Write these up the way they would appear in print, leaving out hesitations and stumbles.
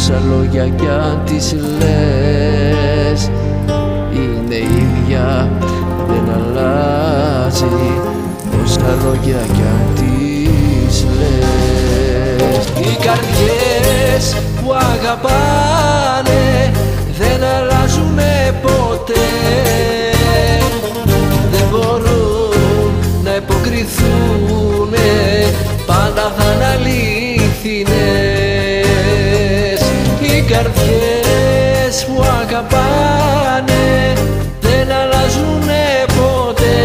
Πόσα λόγια κι αν τις λες είναι ίδια, δεν αλλάζει. Πόσα λόγια κι αν τις λες. Οι καρδιές που αγαπάνε δεν αλλάζουνε ποτέ, δεν μπορούν να υποκριθούνε, πάντα θα είναι αλήθινες. Οι καρδιές που αγαπάνε δεν αλλάζουνε ποτέ,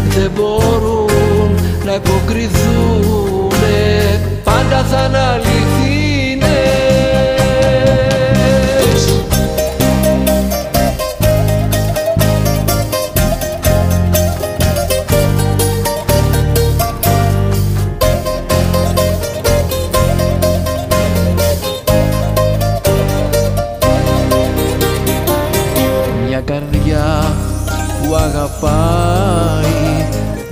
δεν μπορούν να υποκριθούνε, πάντα θα είναι αλήθινες. Μια καρδιά που αγαπάει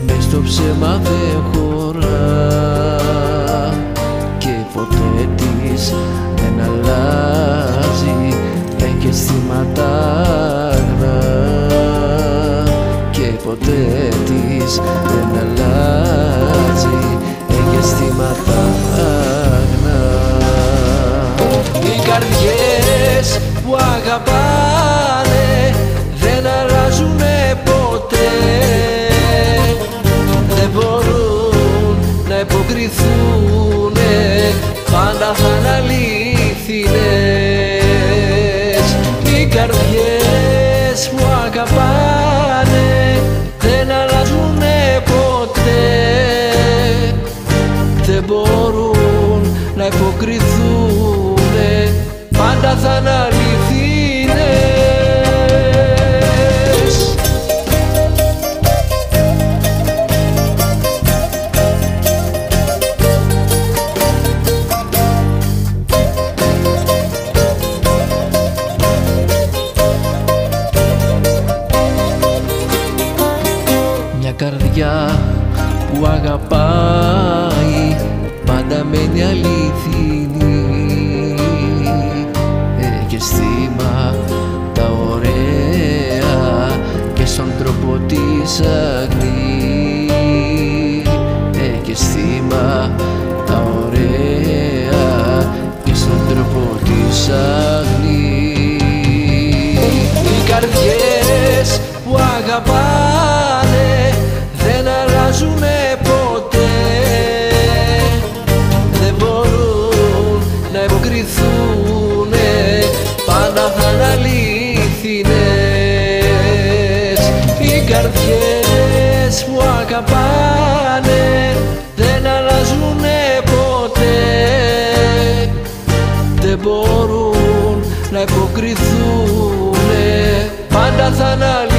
μες στο ψέμα δεν χωρά και ποτέ της δεν αλλάζει, έχει αισθήματα αγνά και ποτέ της δεν αλλάζει, έχει αισθήματα αγνά. Οι καρδιές που αγαπάνε δεν αλλάζουνε ποτέ, δεν μπορούν να υποκριθούνε, πάντα θα είναι αλήθινες. Οι καρδιές που αγαπάνε δεν αλλάζουνε ποτέ, δεν μπορούν να υποκριθούνε, πάντα θα είναι αλήθινες. Μια καρδιά που αγαπάει πάντα μένει αληθινή, έχει αισθήμα τα ωραία και στον τρόπο της αγνή, έχει αισθήμα τα ωραία και στον τρόπο της αγνή. Οι καρδιές που αγαπάνε δεν αλλάζουνε ποτέ, δεν μπορούν να υποκριθούνε, πάντα θα είναι αλήθινες. Οι καρδιές που αγαπάνε δεν αλλάζουνε ποτέ, δεν μπορούν να υποκριθούνε, πάντα θα είναι αλήθινες.